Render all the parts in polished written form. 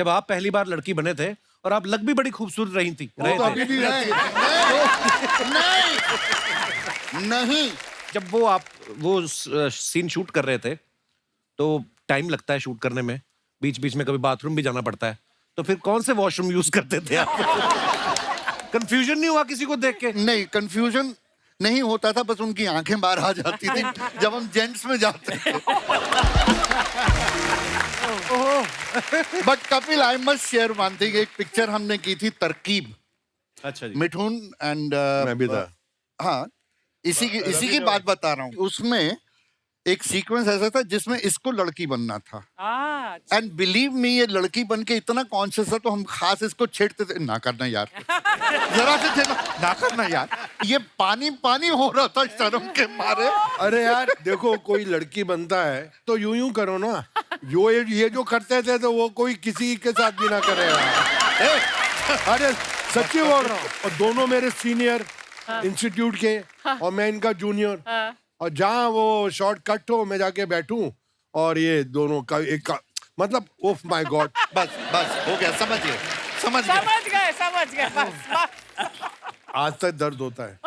जब आप पहली बार लड़की बने थे और आप लग भी बड़ी खूबसूरत रही थी वो तो अभी भी रहे। नहीं जब वो सीन शूट कर रहे थे तो टाइम लगता है शूट करने में, बीच बीच में कभी बाथरूम भी जाना पड़ता है, तो फिर कौन से वॉशरूम यूज करते थे आप? कंफ्यूजन नहीं हुआ किसी को देख के? नहीं, कंफ्यूजन नहीं होता था, बस उनकी आंखें बाहर आ जाती थी जब हम जेंट्स में जाते थे। But Kapil, I must share one thing, एक पिक्चर हमने की थी तरकीब, अच्छा जी। मिठुन एंड मैं भी था। हाँ, इसी की बात बता रहा हूँ। उसमें एक सीक्वेंस ऐसा था जिसमें इसको लड़की बनना था, एंड बिलीव मी, ये लड़की बन के इतना कॉन्शियस था तो हम खास इसको छेड़ते थे, ना करना यार, जरा से थे ना करना यार, ये पानी पानी हो रहा था शर्म के मारे। अरे यार देखो, कोई लड़की बनता है तो यूं यूं करो ना, ये जो करते थे तो वो कोई किसी के साथ भी ना करेगा। अरे सच्ची बोल रहा हूँ। और दोनों मेरे सीनियर इंस्टीट्यूट के और मैं इनका जूनियर, और जहाँ वो शॉर्ट कट हो मैं जाके बैठूं और ये दोनों का एक मतलब ओफ माय गॉड। बस हो गया, समझ गए बस। आज तक दर्द होता है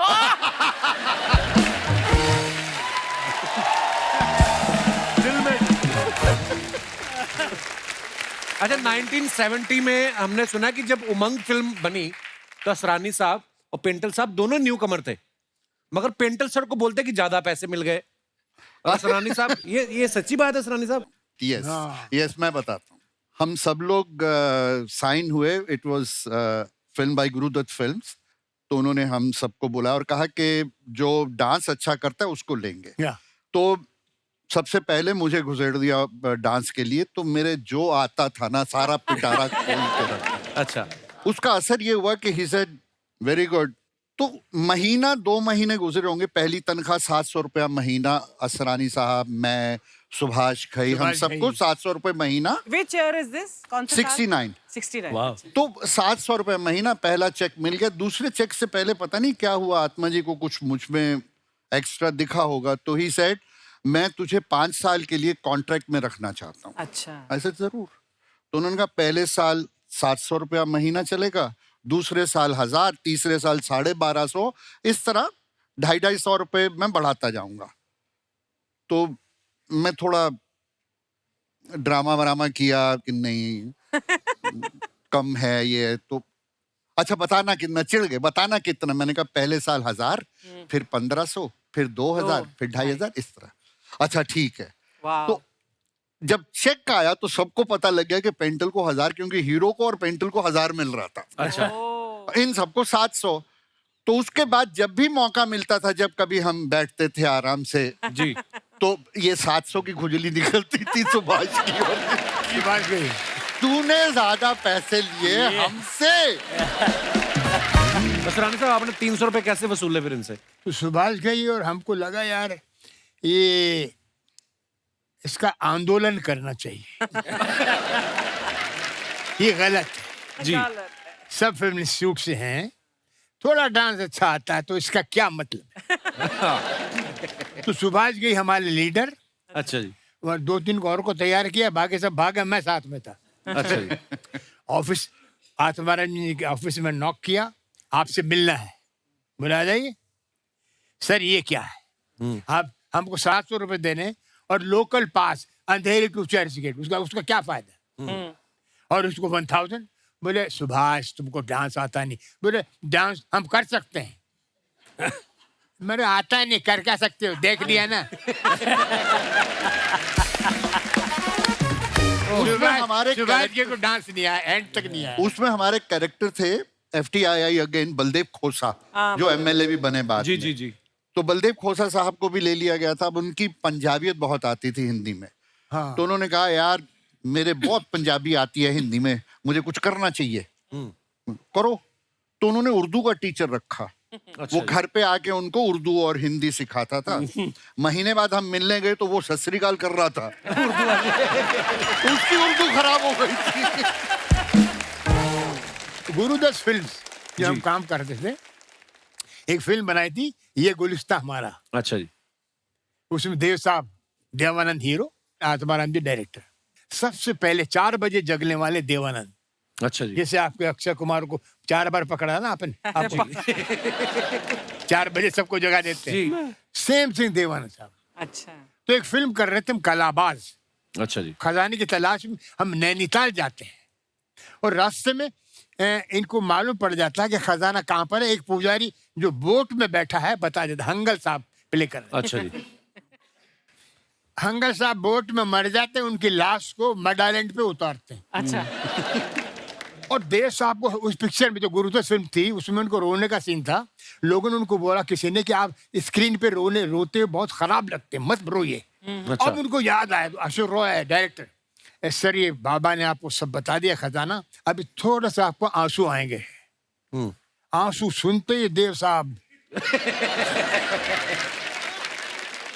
दिल में। अच्छा, 1970 में हमने सुना कि जब उमंग फिल्म बनी तो असरानी साहब और पेंटल साहब दोनों न्यू कमर थे, मगर पेंटल सर को बोलते कि ज्यादा पैसे मिल गए। और असरानी साहब, ये सच्ची बात है असरानी साहब? यस, मैं बताता हूँ। हम सब लोग साइन हुए, it was film by Guru Dutt films, तो उन्होंने हम सबको बुलाया और कहा कि जो डांस अच्छा करता है उसको लेंगे। तो सबसे पहले मुझे घुसेड़ दिया डांस के लिए, तो मेरे जो आता था ना सारा पिटारा खोल के रखा। अच्छा। उसका असर ये हुआ कि ही सेड वेरी गुड। तो महीना 2 महीने गुजरे होंगे, पहली तनख्वाह 700 रुपया महीना, असरानी साहब, मैं, सुभाष घई, हम सबको 700 रुपए महीना। Which year is this? कौन सा साल? 69। 69। वाह। तो 700 रुपए महीना पहला चेक मिल गया। दूसरे चेक से पहले पता नहीं क्या हुआ, आत्मा जी को कुछ मुझ में एक्स्ट्रा दिखा होगा, तो ही सेड मैं तुझे 5 साल के लिए कॉन्ट्रैक्ट में रखना चाहता हूँ। अच्छा। ऐसे जरूर। तो उन्होंने कहा पहले साल 700 रुपया महीना चलेगा, दूसरे साल 1000, तीसरे साल 1250, इस तरह 250 रुपए मैं बढ़ाता जाऊंगा। तो मैं थोड़ा ड्रामा वरामा किया कि नहीं कम है ये, तो अच्छा बताना कितना, चिढ़ गए, बताना कितना। मैंने कहा पहले साल 1000, फिर 1500, फिर 2000, फिर 2500, इस तरह। अच्छा ठीक है। तो जब चेक आया तो सबको पता लग गया कि पेंटल को 1000, क्योंकि हीरो को और पेंटल को 1000 मिल रहा था। अच्छा। इन सबको 700। तो उसके बाद जब भी मौका मिलता था, जब कभी हम बैठते थे आराम से जी, तो ये 700 की खुजली निकलती थी सुभाष की, और तूने ज्यादा पैसे लिए हमसे। असरानी साहब, आपने 300 रुपए कैसे वसूले फिर इनसे? तो सुभाष गई और हमको लगा यार ये इसका आंदोलन करना चाहिए। ये गलत है जी। सब फिल्म इंस्टीट्यूट से हैं, थोड़ा डांस अच्छा आता है तो इसका क्या मतलब है? तो सुभाष गई हमारे लीडर, अच्छा जी। और 2-3 को और को तैयार किया, बाकी सब भागे, मैं साथ में था। अच्छा जी। ऑफिस आत्माराम जी के ऑफिस में नॉक किया, आपसे मिलना है, बुला जाइए। सर ये क्या है, आप हमको 700 रुपए देने और लोकल पास अंधेरे टू चर्च गेट, उसका क्या फायदा? और उसको 1000। बोले सुभाष तुमको डांस आता नहीं। बोले डांस हम कर सकते हैं। मेरे आता नहीं, कर क्या सकते हो, देख लिया ना। सुभाष के को डांस नहीं आया, एंड तक नहीं आया। उसमें हमारे कैरेक्टर थे FTII अगेन बलदेव खोसा, जो MLA भी बने बाद जी में। जी जी। तो बलदेव खोसा साहब को भी ले लिया गया था। अब उनकी पंजाबियत बहुत आती थी हिंदी में। हाँ। तो उन्होंने कहा यार मेरे बहुत पंजाबी आती है हिंदी में, मुझे कुछ करना चाहिए, करो। तो उन्होंने उर्दू का टीचर रखा। अच्छा वो घर पे आके उनको उर्दू और हिंदी सिखाता था। महीने बाद हम मिलने गए तो वो सत श्री अकाल कर रहा था। उसकी उर्दू खराब हो गई थी। गुरुदत्त फिल्म्स जब हम काम करते थे, एक फिल्म बनाई थी ये गुलिस्ता हमारा। अच्छा जी। उसमें देव साहब, देवानंद हीरो, आत्माराम जी डायरेक्टर। सबसे पहले 4 बजे जगने वाले देवानंद, अच्छा जी। जैसे आपके अक्षय कुमार को 4 बार पकड़ा ना अपन, आप 4 बजे सबको जगा देते जी। हैं, सेम थिंग देवानंद साहब। अच्छा। तो एक फिल्म कर रहे थे हम, कलाबाज। अच्छा जी। खजाने की तलाश में हम नैनीताल जाते हैं और रास्ते में इनको मालूम पड़ जाता है कि खजाना कहाँ पर है। एक पुजारी जो बोट में बैठा है बता देता, हंगल साहब प्ले कर रहे हैं। अच्छा जी। हंगल साहब बोट में मर जाते हैं, उनकी लाश को मड आइलैंड पे उतारते हैं। अच्छा। और देव साहब को उस पिक्चर में जो गुरुत्व फिल्म थी उसमें उनको रोने का सीन था। लोगों ने उनको बोला किसी ने कि आप स्क्रीन पे रोते हुए बहुत खराब लगते हैं, मत रोइए। अच्छा। अब उनको याद आया, अशोक रॉय है डायरेक्टर, सर ये बाबा ने आपको सब बता दिया खजाना, अभी थोड़ा सा आपको आंसू आएंगे। आंसू सुनते ही देव साहब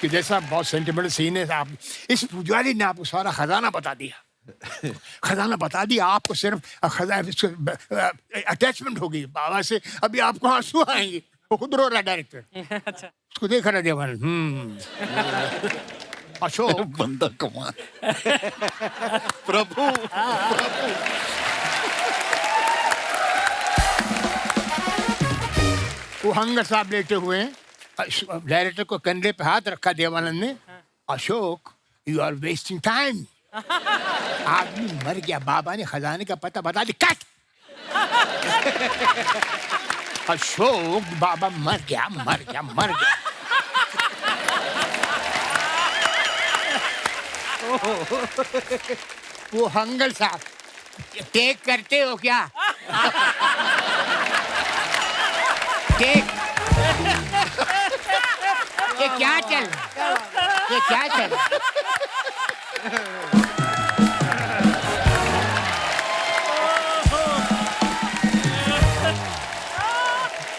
कि जैसा बहुत सेंटिमेंटल सीन है, आप इस पुजारी ने आपको सारा खजाना बता दिया। खजाना बता दिया आपको, सिर्फ अटैचमेंट होगी बाबा से, अभी आपको आंसू आएंगे। वो खुद रो रहा डायरेक्टर, अच्छा। उसको देख रहा देवानंद। अशोक बंदा कमाल। प्रभु वो हंगर साहब लेटे हुए हैं, डायरेक्टर को कंधे पे हाथ रखा देवानंद ने। Ashok you are wasting time. आदमी मर गया, बाबा ने खजाने का पता बता दिया, कट। अशोक बाबा मर गया, मर गया, मर गया। वो हंगल साहब, टेक करते हो क्या? टेक। ये क्या चल, ये क्या चल?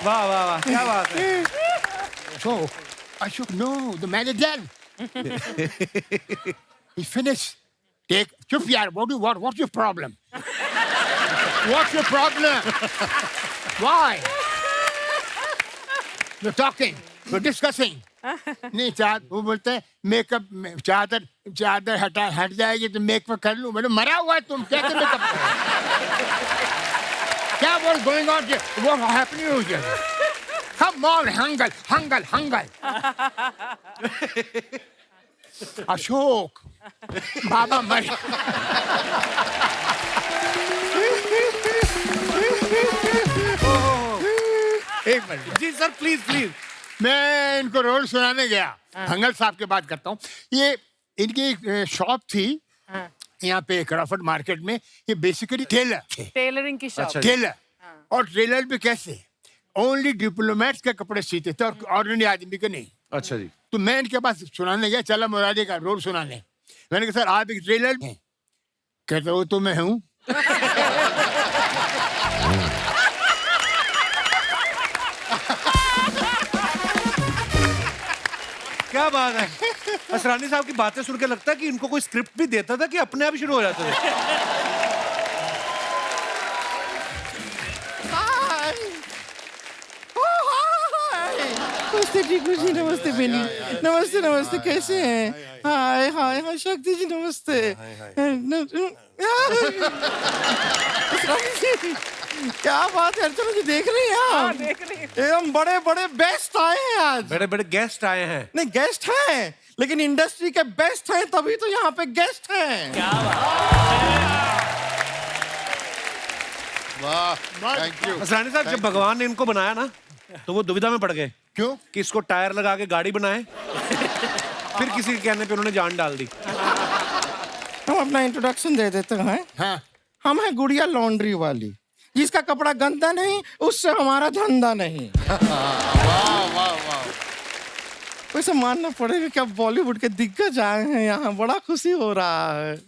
वाह वाह वाह, क्या बात है। Ashok, no, the man is dead. He finished. Take, chup yaar, what's your problem? What's your problem? Why? We're talking, we're discussing. नहीं वो बोलते हैं मेकअप, चादर हट जाएगी तो मेकअप कर लूं। मैंने मरा हुआ है तुम, कैसे मेकअप करो? क्या what's going on here? What happening here? Come on, Hangal. Ashok बाबा मर। एक मिनट जी सर, प्लीज प्लीज। मैं इनको रोल सुनाने गया, हंगल साहब की बात करता हूँ। ये इनकी एक शॉप थी यहाँ पे क्रॉफर्ड मार्केट में। ये बेसिकली टेलर थे, टेलरिंग की शॉप। अच्छा। टेलर। और टेलर भी कैसे, ओनली डिप्लोमेट्स के कपड़े सीते थे और ऑर्डिनरी आदमी के नहीं। अच्छा जी। तो मैं इनके पास सुनाने गया, चला मुरारी का रोल सुनाने। मैंने कहा सर आप एक टेलर हैं? कहते वो तो मैं हूँ। क्या बात है। असरानी साहब की बातें सुन के लगता है कि इनको कोई स्क्रिप्ट भी देता था कि अपने आप ही शुरू हो जाते थे। नमस्ते टीकू जी, नमस्ते बेनी, नमस्ते नमस्ते, कैसे हैं? हाय हाय हाय शक्ति जी, नमस्ते। क्या बात है अर्चना जी, देख रही हैं आप? देख रही हूँ। एकदम बड़े बड़े बेस्ट आए हैं आज। बड़े बड़े गेस्ट आए हैं। नहीं गेस्ट हैं, लेकिन इंडस्ट्री के बेस्ट हैं, तभी तो यहाँ पे गेस्ट हैं। वाह, थैंक यू। असरानी साहब, जब भगवान ने इनको बनाया ना तो वो दुविधा में पड़ गए। क्यों? कि इसको टायर लगा के गाड़ी बनाए, फिर किसी के कहने पे उन्होंने जान डाल दी। हम अपना इंट्रोडक्शन दे देते हैं। हाँ, हम हैं गुड़िया लॉन्ड्री वाली, जिसका कपड़ा गंदा नहीं उससे हमारा धंधा नहीं। वाह वाह वाह। वैसे मानना पड़ेगा कि अब बॉलीवुड के दिग्गज आए हैं यहाँ, बड़ा खुशी हो रहा है।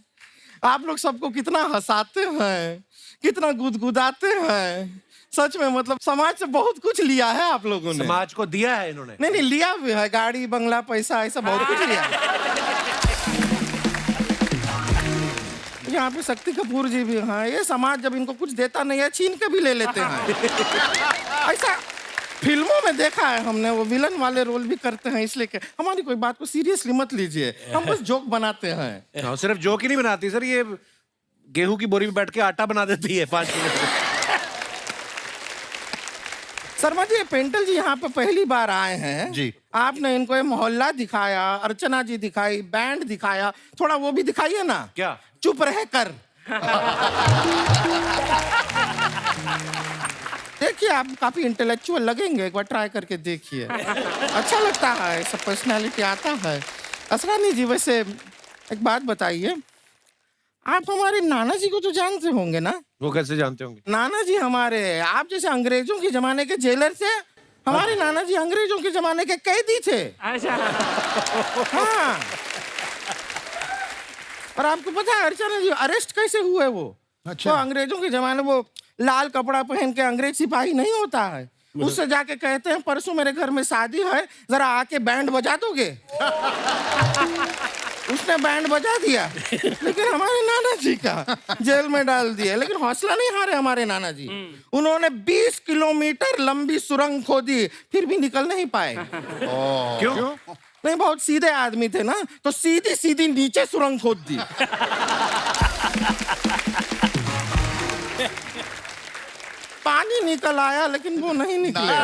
आप लोग सबको कितना हंसाते हैं, कितना गुदगुदाते हैं। सच में मतलब समाज से बहुत कुछ लिया है आप लोगों ने। समाज को दिया है इन्होंने। नहीं नहीं, लिया भी है, गाड़ी बंगला पैसा ऐसा बहुत कुछ लिया है। यहाँ पे शक्ति कपूर जी भी हैं। ये समाज जब इनको कुछ देता नहीं है छीन के भी ले लेते हैं। ऐसा फिल्मों में देखा है हमने, वो विलन वाले रोल भी करते हैं, इसलिए कि हमारी कोई बात को सीरियसली मत लीजिए, हम बस जोक बनाते हैं। हाँ, सिर्फ जोक ही नहीं बनाती सर, ये गेहूं की बोरी में बैठ के आटा बना देती है 5 मिनट में। शर्मा जी, ये पेंटल जी यहाँ पे पहली बार आए हैं जी। आपने इनको ये मोहल्ला दिखाया, अर्चना जी दिखाई, बैंड दिखाया, थोड़ा वो भी दिखाइए ना। क्या? चुप रह कर। देखिए, आप काफी इंटेलेक्चुअल लगेंगे, एक बार ट्राई करके देखिए। अच्छा लगता है, सब पर्सनालिटी आता है। असरानी जी, वैसे एक बात बताइए, आप हमारे नाना जी को तो जानते होंगे ना? वो कैसे जानते होंगे? नाना जी हमारे, आप जैसे अंग्रेजों के जमाने के जेलर थे, हमारे नाना जी अंग्रेजों के जमाने के कैदी थे। अच्छा। हाँ। और आपको पता है अर्चना जी अरेस्ट कैसे हुए वो? अच्छा। वो अंग्रेजों के जमाने वो लाल कपड़ा पहन के अंग्रेज सिपाही नहीं होता है, उससे जाके कहते हैं परसों मेरे घर में शादी है, जरा आके बैंड बजा दोगे? उसने बैंड बजा दिया, लेकिन हमारे नाना जी का जेल में डाल दिया। लेकिन हौसला नहीं हारे हमारे नाना जी, उन्होंने 20 किलोमीटर लंबी सुरंग खोदी, फिर भी निकल नहीं पाए। क्यों? नहीं, बहुत सीधे आदमी थे ना, तो सीधी सीधी नीचे सुरंग खोद दी। पानी निकल आया, लेकिन वो नहीं निकले।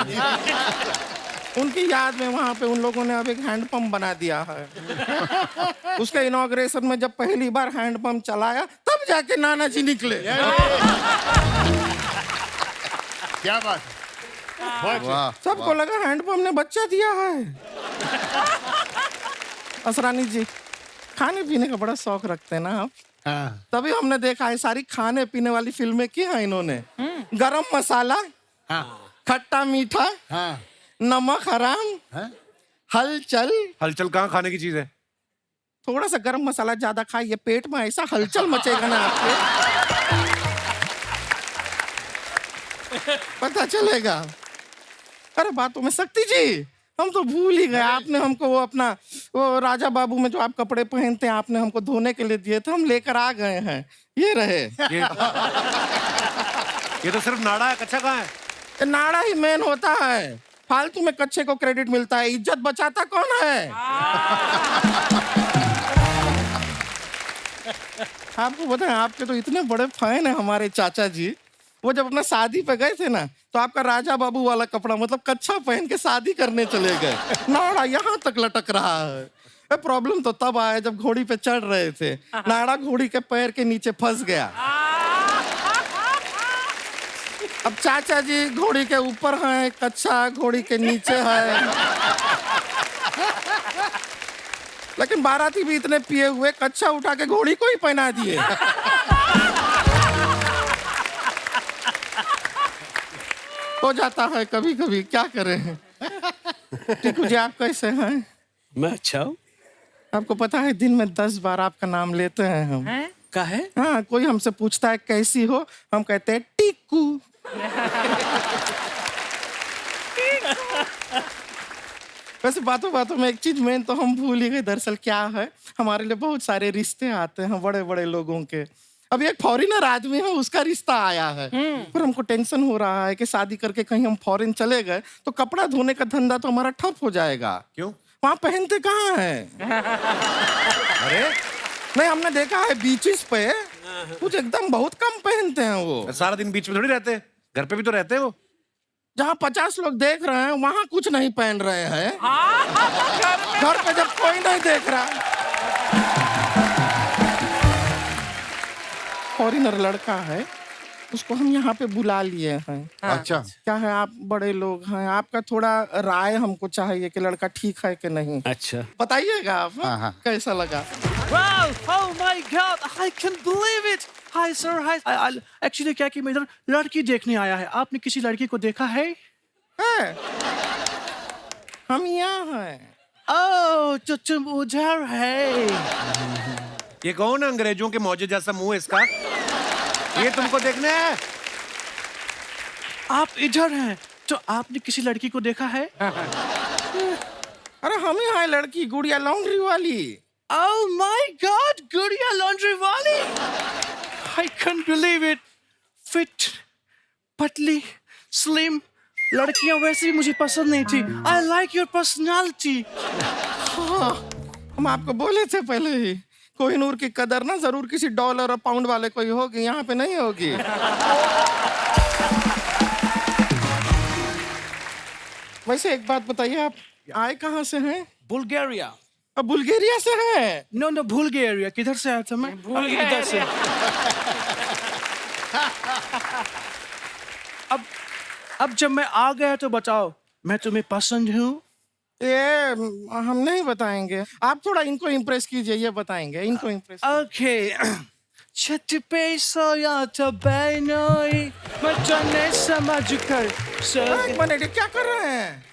उनकी याद में वहां पे उन लोगों ने अब एक हैंडपंप बना दिया है। उसके इनॉग्रेशन में जब पहली बार हैंडपंप चलाया, तब जाके नाना जी निकले। क्या बात है, वाह। सबको लगा हैंडपंप ने बच्चा दिया है। असरानी जी, खाने पीने का बड़ा शौक रखते हैं ना आप? हाँ। तभी हमने देखा है सारी खाने पीने वाली फिल्में की हैं इन्होंने। गरम मसाला, हाँ। खट्टा मीठा, हाँ। नमक हराम, हाँ? हलचल। हलचल कहाँ खाने की चीज है? थोड़ा सा गरम मसाला ज्यादा खाइए, पेट में ऐसा हलचल मचेगा ना आपके, पता चलेगा। अरे बातों में शक्ति जी, हम तो भूल ही गए, आपने हमको वो अपना वो राजा बाबू में जो आप कपड़े पहनते हैं, आपने हमको धोने के लिए दिए थे, हम लेकर आ गए हैं, ये रहे। ये तो सिर्फ नाड़ा है, कच्चा कहाँ है? ये नाड़ा ही मेन होता है, फालतू में कच्चे को क्रेडिट मिलता है, इज्जत बचाता कौन है? आपको पता है, आपके तो इतने बड़े फैन है हमारे चाचा जी, वो जब अपना शादी पे गए थे ना, तो आपका राजा बाबू वाला कपड़ा मतलब कच्छा पहन के शादी करने चले गए, नाड़ा यहाँ तक लटक रहा है। प्रॉब्लम तो तब आया जब घोड़ी पे चढ़ रहे थे, नाड़ा घोड़ी के पैर के नीचे फंस गया। अब चाचा जी घोड़ी के ऊपर हैं, कच्छा घोड़ी के नीचे है। लेकिन बाराती भी इतने पिए हुए, कच्छा उठा के घोड़ी को ही पहना दिए। हो जाता है कभी कभी, क्या करें। टीकू जी, आप कैसे हैं? मैं अच्छा हूँ। आपको पता है दिन में 10 बार आपका नाम लेते हैं हम। का है? हाँ, कोई हमसे पूछता है कैसी हो, हम कहते हैं टीकू। वैसे बातों बातों में एक चीज मेन तो हम भूल ही गए, दरअसल क्या है, हमारे लिए बहुत सारे रिश्ते आते हैं बड़े बड़े लोगों के। अभी एक फॉरेनर आदमी है, उसका रिश्ता आया है, पर हमको टेंशन हो रहा है कि शादी करके कहीं हम फॉरेन चले गए तो कपड़ा धोने का धंधा तो हमारा ठप हो जाएगा। क्यों? वहां पहनते कहाँ है? अरे नहीं, हमने देखा है बीचेस पे कुछ एकदम बहुत कम पहनते हैं वो। सारा दिन बीच में थोड़ी रहते हैं, घर पे भी तो रहते हैं वो। जहाँ 50 लोग देख रहे हैं वहां कुछ नहीं पहन रहे हैं। घर पे जब कोई नहीं देख रहा। फॉरेनर लड़का है, उसको हम यहाँ पे बुला लिए हैं। अच्छा। क्या है, आप बड़े लोग हैं, आपका थोड़ा राय हमको चाहिए कि लड़का ठीक है कि नहीं। अच्छा। बताइएगा आप, हाँ, हाँ। कैसा लगा? Wow! Oh my God! I can't believe it! Hi sir, hi. Actually क्या कि मैं इधर लड़की देखने आया है। आपने किसी लड़की को देखा है? है? हम यहाँ हैं। Oh, तो तुम उधर है। ये कौन है? अंग्रेजों के मौजे जैसा मुंह है इसका, ये तुमको देखने है? आप इधर हैं, तो आपने किसी लड़की को देखा है? अरे हम ही हैं लड़की, गुड़िया लॉन्ड्री वाली। Oh my God! गुड़िया लॉन्ड्री वाली। I can't believe it. Fit, पतली, slim, लड़कियां वैसे भी मुझे पसंद नहीं थी. I like your personality. हाँ, हम आपको बोले थे पहले ही, कोहिनूर की कदर ना जरूर किसी डॉलर और पाउंड वाले को ही होगी, यहाँ पे नहीं होगी. वैसे एक बात बताइए, आप आए कहाँ से हैं? Bulgaria. अब बुल्गारिया से हैं. No, no, Bulgaria. किधर से आया था मैं? इधर से. अब जब मैं आ गया तो बताओ, मैं तुम्हें पसंद हूँ? ये हम नहीं बताएंगे, आप थोड़ा इनको इम्प्रेस कीजिए, ये बताएंगे, इनको इम्प्रेस. Okay. छत पे सोया था बहनोई, मचाने समझ कर एक मिनट, ये क्या कर रहे हैं?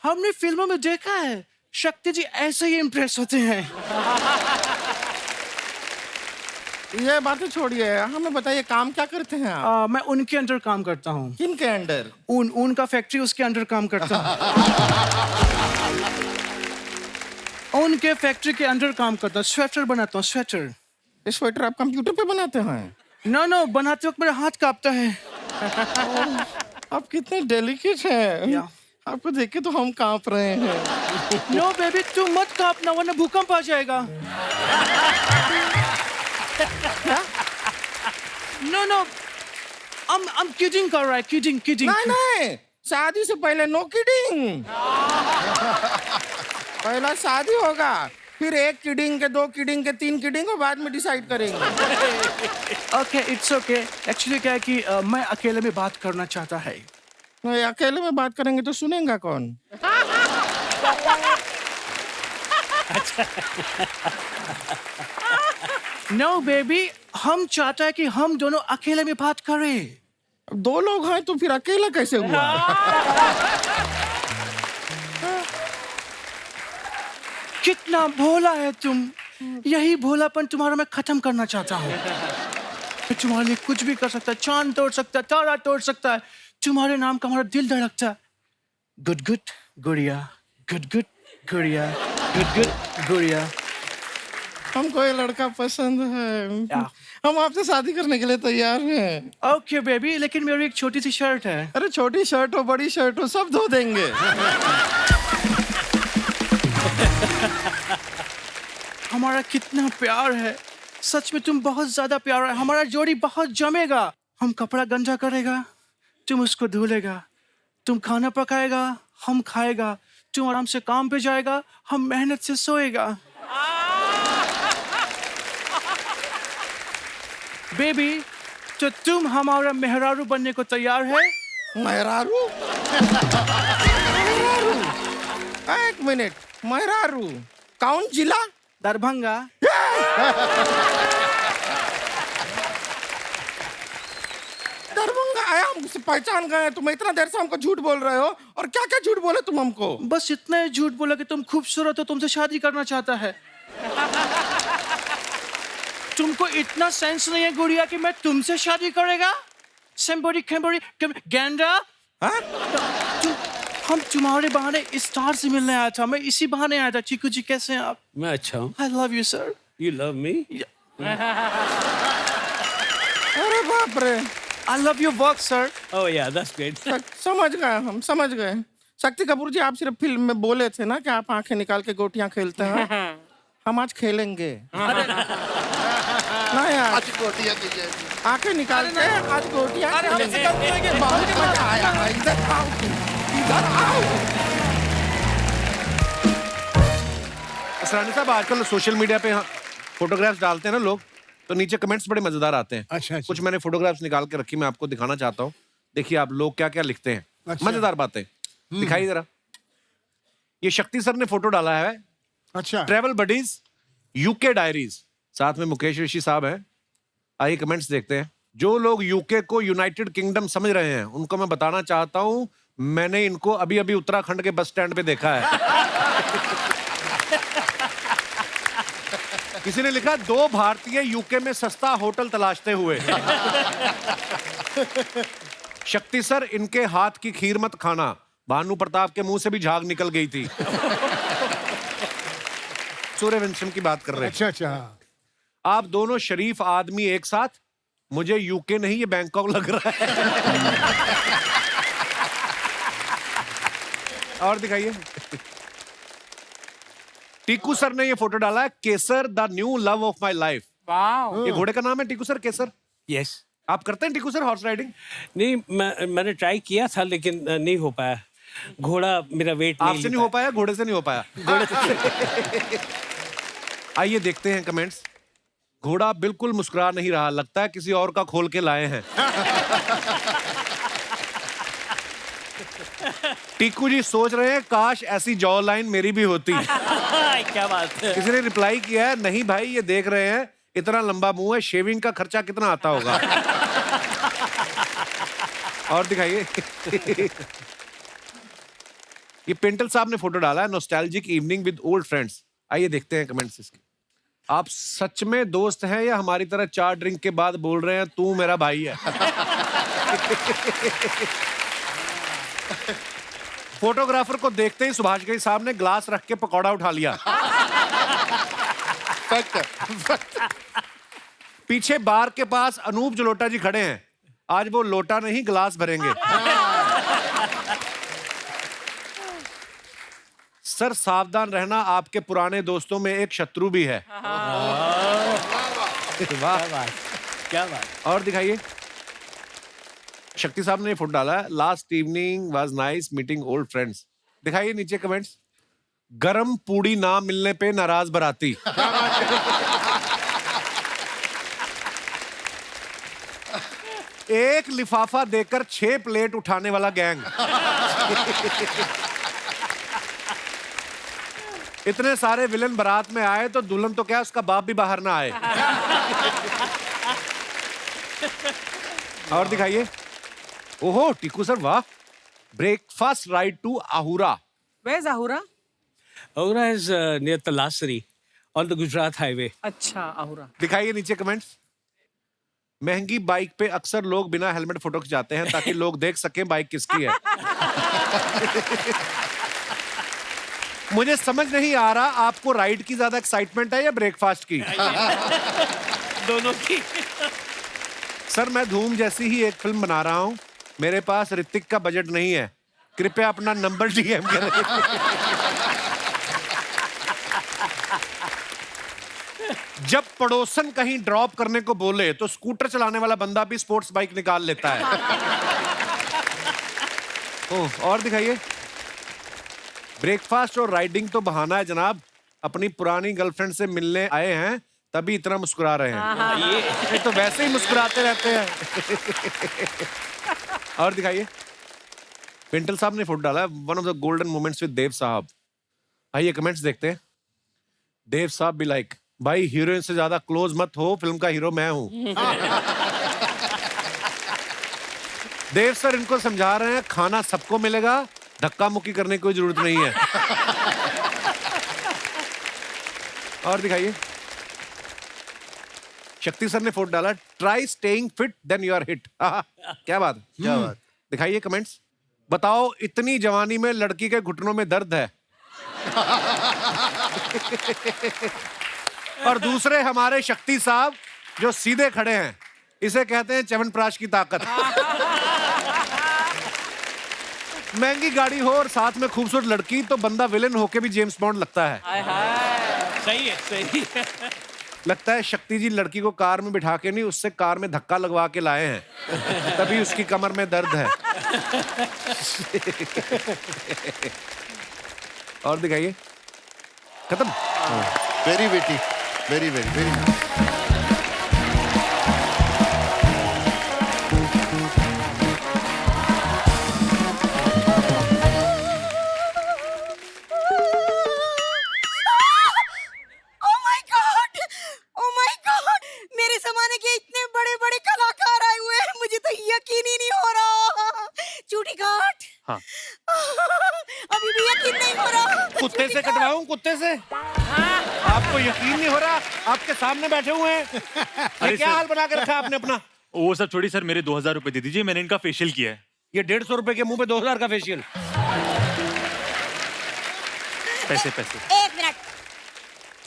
हमने फिल्मों में देखा है, शक्ति जी ऐसे ही इम्प्रेस होते हैं. ये बातें छोड़िए, हमें बताइए काम क्या करते हैं आप? मैं उनके अंडर काम करता हूँ. किनके अंडर? उनका फैक्ट्री, उसके अंडर काम करता हूँ. उनके फैक्ट्री के अंडर काम करता हूँ. स्वेटर बनाता हूँ, स्वेटर. ये स्वेटर आप कंप्यूटर पे बनाते हैं? नो, बनाते वक्त मेरा हाथ कांपता है. आप कितने डेलिकेट हैं. या. आपको देख के तो हम कांप रहे हैं. नो बेबी, तू मत कांपना वरना भूकंप आ जाएगा. नो, I'm kidding कर रहा है, kidding. नहीं, शादी से पहले नो किडिंग. पहला शादी होगा, फिर 1 किडिंग के 2 किडिंग के 3 किडिंग और बाद में डिसाइड करेंगे. Okay, it's okay. Actually क्या है कि मैं अकेले में बात करना चाहता है. नहीं, अकेले में बात करेंगे तो सुनेगा कौन? नो बेबी, हम चाहता है कि हम दोनों अकेले में बात करें. अब 2 लोग हैं तो फिर अकेला कैसे हुआ? कितना भोला है तुम. यही भोलापन तुम्हारा मैं खत्म करना चाहता हूँ. मैं तुम्हारे लिए कुछ भी कर सकता है, चांद तोड़ सकता है, तारा तोड़ सकता है. तुम्हारे नाम का हमारा दिल धड़कता है. गुड गुड़िया, गुड गुड़िया, गुड गुड़िया. हमको ये लड़का पसंद है. हम आपसे शादी करने के लिए तैयार हैं. ओके बेबी, लेकिन मेरी एक छोटी सी शर्ट है. अरे छोटी शर्ट हो बड़ी शर्ट हो सब धो देंगे. हमारा कितना प्यार है, सच में तुम बहुत ज्यादा प्यार है. हमारा जोड़ी बहुत जमेगा. हम कपड़ा गंजा करेगा, तुम उसको धुलेगा. तुम खाना पकाएगा, हम खाएगा. तुम आराम से काम पे जाएगा, हम मेहनत से सोएगा. बेबी, तो तुम हमारा मेहरारू बनने को तैयार है? मेहरारू? एक मिनट, मेहरारू कौन जिला? दरभंगा. दरभंगा आया, हमसे पहचान गए. तुम इतना देर से हमको झूठ बोल रहे हो, और क्या क्या झूठ बोले तुम हमको? बस इतना ही झूठ बोला कि तुम खूबसूरत हो, तुमसे शादी करना चाहता है. तुमको इतना सेंस नहीं है गुड़िया कि मैं तुमसे शादी करेगा? सेम्बोरी खेम्बोरी गेंडा. हाँ? हम तुम्हारे बहाने स्टार से मिलने आया था. मैं इसी बहाने आया था. चीकू जी कैसे हैं आप? मैं अच्छा हूँ. I love you sir. You love me? अरे बाप रे. I love you work sir. Oh yeah, that's great. समझ गए, हम समझ गए. शक्ति कपूर जी, आप सिर्फ फिल्म में बोले थे ना कि आप आंखें निकाल के गोटियां खेलते हैं. हम आज खेलेंगे. नहीं यार, आज गोटियां कीजिए. आंखें निकाल के आज गोटियां खेलेंगे. बहुत मजा आया. इधर आओ, इधर आओ. असरानी साहब, आजकल सोशल मीडिया पे फोटोग्राफ्स डालते हैं ना लोग, तो नीचे कमेंट्स बड़े मजेदार आते हैं. अच्छा. कुछ मैंने फोटोग्राफ्स निकाल के रखी, मैं आपको दिखाना चाहता हूँ. देखिए आप लोग क्या क्या लिखते हैं. अच्छा. मजेदार बातें. दिखाइए जरा. ये शक्ति सर ने फोटो डाला है. अच्छा. ट्रेवल बडीज यूके डायरीज, साथ में मुकेश ऋषि साहब हैं. आइए कमेंट्स देखते हैं. जो लोग यूके को यूनाइटेड किंगडम समझ रहे हैं, उनको मैं बताना चाहता हूं, मैंने इनको अभी अभी उत्तराखंड के बस स्टैंड पे देखा है. किसी ने लिखा 2 भारतीय यूके में सस्ता होटल तलाशते हुए. शक्ति सर, इनके हाथ की खीर मत खाना, भानु प्रताप के मुंह से भी झाग निकल गई थी. सूर्यवंशम की बात कर रहे हैं. अच्छा. आप दोनों शरीफ आदमी एक साथ. मुझे यूके नहीं, ये बैंकॉक लग रहा है. और दिखाइए। टीकू सर ने ये फोटो डाला है, Kesar the new love of my life. Wow. ये घोड़े का नाम है टीकू सर, केसर। यस। आप करते हैं टीकू सर हॉर्स राइडिंग? नहीं, मैंने ट्राई किया था लेकिन नहीं हो पाया। घोड़ा मेरा वेट नहीं आपसे नहीं हो पाया, घोड़े से नहीं हो पाया। आइए देखते हैं कमेंट्स। घोड़ा बिल्कुल मुस्कुरा नहीं रहा, लगता है किसी और का खोल के लाए हैं। टीकू जी सोच रहे हैं काश ऐसी जॉ लाइन मेरी भी होती। क्या बात है। किसी ने रिप्लाई किया है, नहीं भाई ये देख रहे हैं इतना लंबा मुंह है, शेविंग का खर्चा कितना आता होगा। और दिखाइए। ये पेंटल साहब ने फोटो डाला है, nostalgic evening with old friends. आइए देखते हैं कमेंट्स इसके। आप सच में दोस्त हैं या हमारी तरह 4 ड्रिंक के बाद बोल रहे हैं तू मेरा भाई है? फोटोग्राफर को देखते ही सुभाष घई साहब ने ग्लास रख के पकौड़ा उठा लिया। पीछे बार के पास अनूप जलोटा जी खड़े हैं, आज वो लोटा नहीं ग्लास भरेंगे। सर सावधान रहना, आपके पुराने दोस्तों में एक शत्रु भी है। वाह, क्या बात। और दिखाइए। शक्ति साहब ने फोटो डाला है, last evening was nice meeting old friends. दिखाइए नीचे कमेंट्स। गरम पूड़ी ना मिलने पे नाराज बराती। एक लिफाफा देकर 6 प्लेट उठाने वाला गैंग। इतने सारे विलन बारात में आए तो दुल्हन तो क्या उसका बाप भी बाहर ना आए। और दिखाइए। ओहो टीकू सर वाह। Breakfast ride to Ahura. Where's Ahura? Ahura is near Talasari on the Gujarat highway. अच्छा, Ahura. दिखाइए नीचे कमेंट्स। महंगी बाइक पे अक्सर लोग बिना हेलमेट फोटो खिंचाते हैं ताकि लोग देख सकें बाइक किसकी है। मुझे समझ नहीं आ रहा आपको राइड की ज्यादा एक्साइटमेंट है या ब्रेकफास्ट की? दोनों की। सर मैं धूम जैसी ही एक फिल्म बना रहा हूं, मेरे पास ऋतिक का बजट नहीं है, कृपया अपना नंबर डीएम करें। जब पड़ोसन कहीं ड्रॉप करने को बोले तो स्कूटर चलाने वाला बंदा भी स्पोर्ट्स बाइक निकाल लेता है। ओह और दिखाइए। ब्रेकफास्ट और राइडिंग तो बहाना है जनाब, अपनी पुरानी गर्लफ्रेंड से मिलने आए हैं तभी इतना मुस्कुरा रहे हैं। ये तो वैसे ही मुस्कुराते रहते हैं। और दिखाइए। पिंटल साहब ने फोटो डाला है, one of the golden moments with Dev साहब। आइए कमेंट्स देखते हैं। देव साहब भी लाइक, भाई हीरोइन से ज्यादा क्लोज मत हो, फिल्म का हीरो मैं हूं। देव सर इनको समझा रहे हैं खाना सबको मिलेगा, धक्का मुक्की करने की कोई जरूरत नहीं है। और दिखाइए। शक्ति सर ने फोटो डाला, try staying fit then you are hit. क्या बात, क्या बात। दिखाइए कमेंट्स। बताओ इतनी जवानी में लड़की के घुटनों में दर्द है। और दूसरे हमारे शक्ति साहब जो सीधे खड़े हैं, इसे कहते हैं च्यवनप्राश की ताकत। महंगी गाड़ी हो और साथ में खूबसूरत लड़की तो बंदा विलेन होके भी जेम्स बॉन्ड लगता है। सही है, सही है। लगता है शक्ति जी लड़की को कार में बिठा के नहीं, उससे कार में धक्का लगवा के लाए हैं, तभी उसकी कमर में दर्द है। और दिखाइए। खत्म। Very very, very very very. Oh my God! Oh my God! मेरे जमाने के इतने बड़े बड़े कलाकार आए हुए हैं, मुझे तो यकीन ही नहीं हो रहा। चूटी काट। हाँ। अभी भी यकीन नहीं हो रहा। कुत्ते से कटवाऊं, कुत्ते से? आपको यकीन नहीं हो रहा? आपके सामने बैठे हुए हैं। ये क्या हाल बना के रखा आपने अपना? वो सब छोड़ी सर, मेरे 2000 रुपए दे दीजिए, मैंने इनका फेशियल किया है। ये 150 रुपए के मुंह पे 2000 का फेशियल। पैसे पैसे। एक मिनट,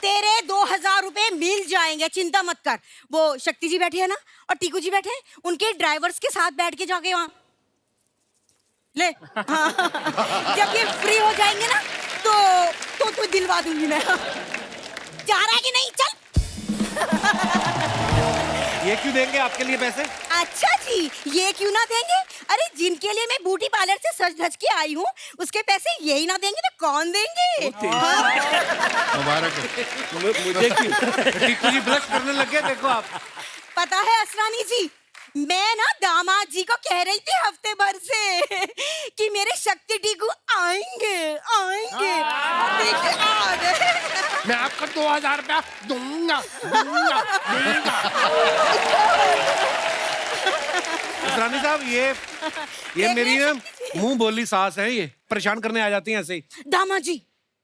तेरे 2000 रुपए मिल जाएंगे, चिंता मत कर। वो शक्ति जी बैठे हैं ना, और टीकू जी बैठे हैं, उनके ड्राइवर्स के साथ बैठ के जाके वहां ले हाँ। जब ये फ्री हो जाएंगे ना तो दिलवा दूंगी मैं। जा रहा है कि नहीं? चल। ये क्यों देंगे आपके लिए पैसे? अच्छा जी, ये क्यों ना देंगे? अरे जिनके लिए मैं ब्यूटी पार्लर से सज धज के आई हूँ, उसके पैसे यही ना देंगे तो कौन देंगे? मुबारक हो। मुझे क्यों? टीकू जी ब्लश करने लग गए, देखो आप। पता है असरानी जी, मैं ना दामाद जी को कह रही थी हफ्ते भर से कि मेरे शक्ति टीकू आएंगे आएंगे। देखिए आ गए। मैं आपको 2000 रुपया दूंगा दूंगा दूंगा। रानी साहब, ये मेरी ना मुंह बोली सास है, ये परेशान करने आ जाती हैं ऐसे ही। दामाद जी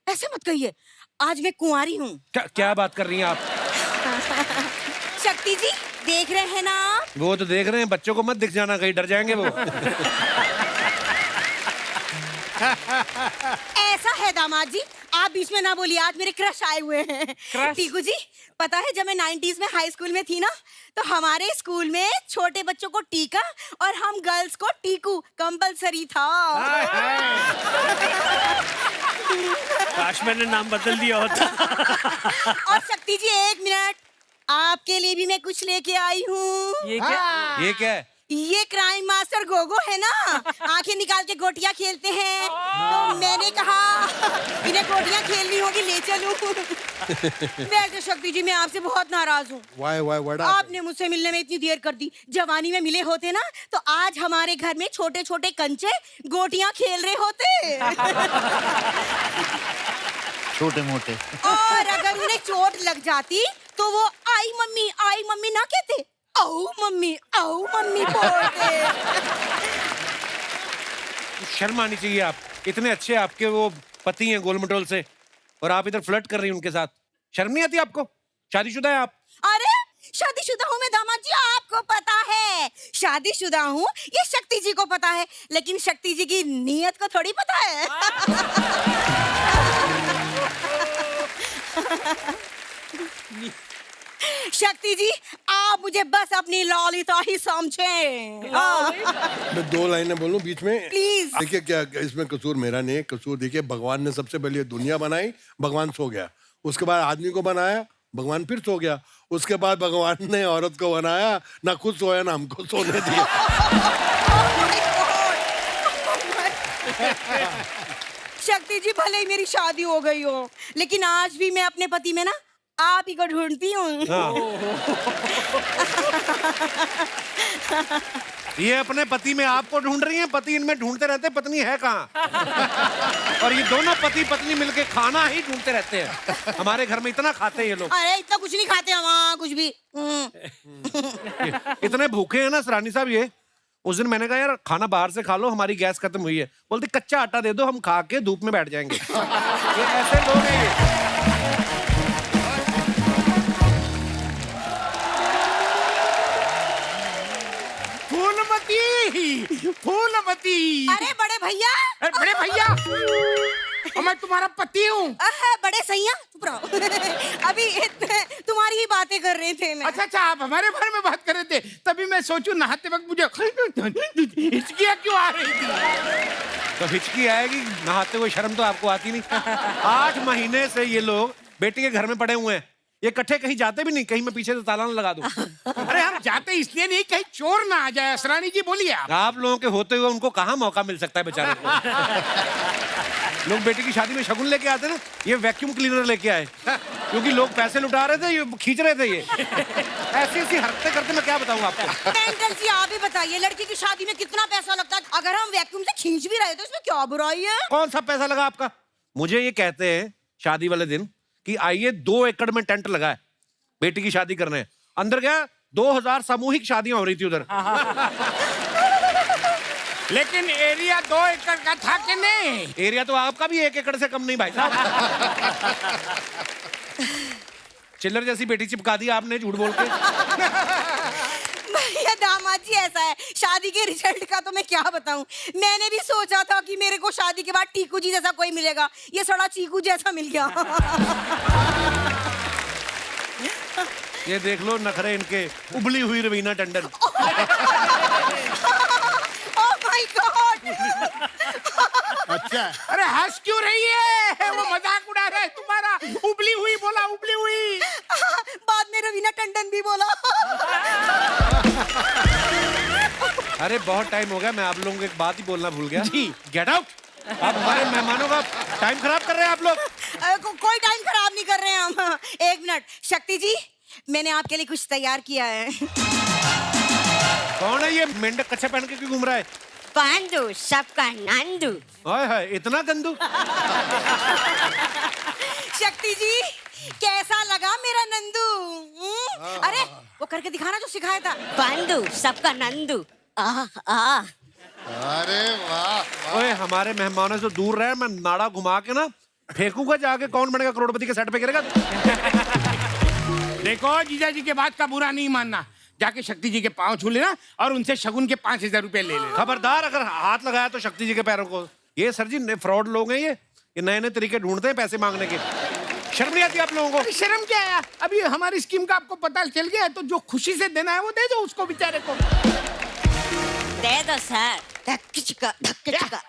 ऐसे मत कहिए, आज मैं कुंवारी हूँ। क्या बात कर रही हैं आप? शक्ति जी देख रहे हैं ना आप? वो तो देख रहे हैं, बच्चों को मत दिख जाना, कहीं डर जाएंगे वो। ऐसा है दामाद जी, आप बीच में ना बोलिए, आज मेरे क्रश आए हुए हैं। टीकू जी, पता है जब मैं 90s में हाई स्कूल में थी ना, तो हमारे स्कूल में छोटे बच्चों को टीका और हम गर्ल्स को टीकू कंपलसरी था। काश मैंने नाम बदल दिया होता। और शक्ति जी 1 मिनट, आपके लिए भी मैं कुछ लेके आई हूँ। ये क्या? ये क्या है? ये क्राइम मास्टर गोगो है ना, आंखें निकाल के गोटियां खेलते हैं, तो मैंने कहा इन्हें गोटियां खेलनी होगी, ले चलूं। वैसे शक्ति जी मैं आपसे बहुत नाराज हूँ। Why? आपने मुझसे मिलने में इतनी देर कर दी। जवानी में मिले होते ना तो आज हमारे घर में छोटे छोटे कंचे गोटियां खेल रहे होते। छोटे मोटे। और अगर उन्हें चोट लग जाती तो वो आई मम्मी ना कहते, आओ मम्मी बोलते। शर्म आनी चाहिए आप, इतने अच्छे आपके वो पति हैं गोल मटोल से, और आप इधर फ्लर्ट कर रही हैं उनके साथ। शर्म नहीं आती आपको? शादीशुदा है आप? अरे शादीशुदा हूँ मैं दामाद जी, आपको पता है शादीशुदा हूँ, ये शक्ति जी को पता है, लेकिन शक्ति जी की नीयत को थोड़ी पता है। शक्ति जी आप मुझे बस अपनी ललिता ही समझें। मैं 2 लाइनें बोलूं बीच में? प्लीज। देखिए क्या इसमें कसूर मेरा नहीं है, कसूर देखिए भगवान ने सबसे पहले दुनिया बनाई, भगवान सो गया, उसके बाद आदमी को बनाया, भगवान फिर सो गया, उसके बाद भगवान ने औरत को बनाया, ना खुद सोया ना हमको सोने दिया। शक्ति जी भले ही मेरी शादी हो गई हो, लेकिन आज भी मैं अपने पति में ना आप ही को ढूंढती हूँ। ये अपने पति में आपको ढूंढ रही हैं, पति इनमें ढूंढते रहते, पत्नी है कहाँ? और ये दोनों पति पत्नी मिलके खाना ही ढूंढते रहते हैं। हमारे घर में इतना खाते हैं ये लोग। अरे इतना कुछ नहीं खाते हम, कुछ भी। इतने भूखे हैं ना रानी साहब ये। उस दिन मैंने कहा यार खाना बाहर से खा लो, हमारी गैस खत्म हुई है। बोलते कच्चा आटा दे दो, हम खा के धूप में बैठ जाएंगे। ये ऐसे लोग हैं ये। फूलमती। अरे बड़े भैया। अरे बड़े भैया, और मैं तुम्हारा पति हूँ। बड़े सैया चुप रहो। अभी तुम्हारी ही बातें कर रहे थे मैं। अच्छा आप हमारे बारे में बात कर रहे थे, तभी मैं सोचूं नहाते वक्त मुझे हिचकियाँ क्यों आ रही थी। तो हिचकी आएगी, नहाते हुए शर्म तो आपको आती नहीं। 8 महीने से ये लोग बेटी के घर में पड़े हुए हैं, ये इकट्ठे कहीं जाते भी नहीं, कहीं मैं पीछे से ताला न लगा दूं। अरे हम जाते इसलिए नहीं कहीं चोर ना आ जाए। असरानी जी बोलिए आप लोगों के होते हुए उनको कहाँ मौका मिल सकता है बेचारे को। लोग बेटी की शादी में शगुन लेके आते ना, ये वैक्यूम क्लीनर लेके आए, क्योंकि लोग पैसे लुटा रहे थे, ये खींच रहे थे। ये ऐसी हरकतें करते, मैं क्या बताऊं आपको। पेंटल जी आप ही बताइए, लड़की की शादी में कितना पैसा लगता है? अगर हम वैक्यूम से खींच भी रहे तो इसमें क्या बुराई है? कौन सा पैसा लगा आपका? मुझे ये कहते हैं शादी वाले दिन कि आइए 2 एकड़ में टेंट लगा है, बेटी की शादी करने। अंदर गया, 2000 सामूहिक शादियां हो रही थी उधर। लेकिन एरिया 2 एकड़ का था कि नहीं? एरिया तो आपका भी 1 एकड़ से कम नहीं भाई साहब। चिल्लर जैसी बेटी चिपका दी आपने झूठ बोल के। भैया दामाद जी ऐसा है, शादी के रिजल्ट का तो मैं क्या बताऊं। मैंने भी सोचा था कि मेरे को शादी के बाद टीकू जी जैसा कोई मिलेगा, ये सड़ा चीकू जैसा मिल गया। ये देख लो नखरे इनके, उबली हुई Raveena Tandon. Oh my God. क्या? अरे हंस क्यों रही है? वो मजाक उड़ा रहा है तुम्हारा। उबली हुई बोला, उबली हुई। बाद में रवीना टंडन भी बोला। अरे बहुत टाइम हो गया, मैं आप लोगों को एक बात ही बोलना भूल गया। जी। Get out. आप हमारे मेहमानों का टाइम खराब कर रहे हैं आप लोग। कोई टाइम खराब नहीं कर रहे हैं हम। एक मिनट, शक्ति जी, मैंने आपके लिए कुछ तैयार किया है। कौन है ये मेंढक कच्छा पहन के क्यों घूम रहा है? पांडु सबका नंदू। हाय हाय, इतना गंदू। शक्ति जी, कैसा लगा मेरा नंदू? अरे वो करके दिखाना जो सिखाया था। पांडु सबका नंदू। अरे वाह। ओए, हमारे मेहमानों से दूर रहे, मैं नाड़ा घुमा के ना फेंकूंगा जाके, कौन बनेगा करोड़पति के सेट पे गिरेगा। देखो जीजा जी के बात का बुरा नहीं मानना, जाके शक्ति जी के पांव छू लेना और उनसे शगुन के 5,000 रुपए ले लेना। खबरदार अगर हाथ लगाया तो शक्ति जी के पैरों को। ये सर जी फ्रॉड लोग हैं, ये नए नए तरीके ढूंढते हैं पैसे मांगने के। शर्म नहीं आती आप लोगों को? अरे शर्म क्या है? अभी हमारी स्कीम का आपको पता चल गया है, तो जो खुशी से देना है वो दे दो उसको बेचारे को। दे दो सर। धक्की चिक्का, धक्की चिक्का,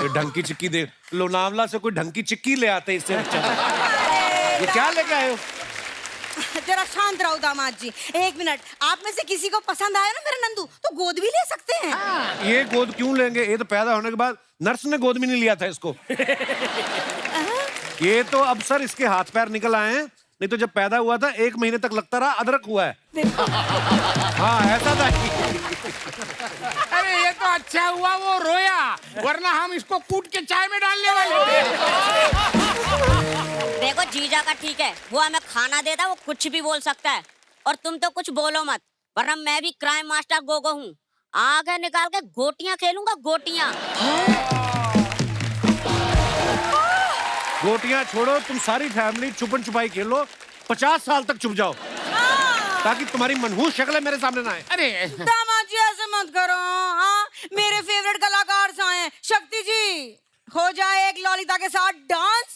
ये ढंकी चिक्की दे। लोनावला से कोई ढंकी चिक्की ले आते इससे अच्छा। ये क्या लेके आए हो? जरा शांत रहो दामाद जी। एक मिनट, आप में से किसी को पसंद आया ना मेरा नंदू, तो गोद भी ले सकते हैं। ये गोद क्यों लेंगे? ये तो पैदा होने के बाद नर्स ने गोद भी नहीं लिया था इसको। ये तो अब सर इसके हाथ पैर निकल आए हैं, नहीं तो जब पैदा हुआ था 1 महीने तक लगता रहा अदरक हुआ है। हाँ ऐसा था। अरे ये तो अच्छा हुआ वो रोया, वरना हम इसको कूट के चाय में डालने वाले थे। देखो जीजा का ठीक है, वो हमें खाना देता है, वो कुछ भी बोल सकता है, और तुम तो कुछ बोलो मत, वरना मैं भी क्राइम मास्टर गोगो हूँ। आगे निकाल के गोटियां खेलूंगा, गोटियां। गोटियां छोड़ो, तुम सारी फैमिली छुपन छुपाई खेलो, 50 साल तक छुप जाओ, ताकि तुम्हारी मनहूस शक्लें मेरे सामने ना आए। अरे दामाद जी ऐसे मत करो। हाँ, मेरे फेवरेट कलाकार आए हैं। शक्ति जी, हो जाए एक ललिता के साथ डांस।